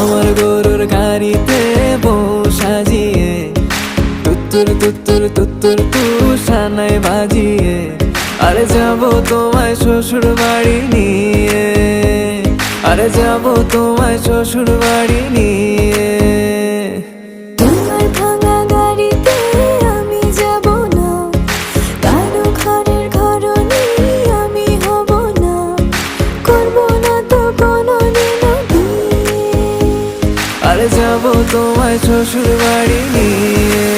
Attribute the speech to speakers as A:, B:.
A: আমার গরুর গাড়িতে বউ সাজিয়ে তুত্তুর তুত্তুর তুত্তুর তুষানায় বাজিয়ে আরে যাবো তোমায় শ্বশুর বাড়ি নিয়ে, আরে যাবো তোমায় শ্বশুর বাড়ি নিয়ে।
B: তোমার ভাঙা গাড়িতে আমি যাব না, কারো ঘরের ঘরনি আমি হব না, করব না তো কোনোদিনও বিয়ে।
A: আরে যাবো তোমায় শ্বশুর বাড়ি নিয়ে।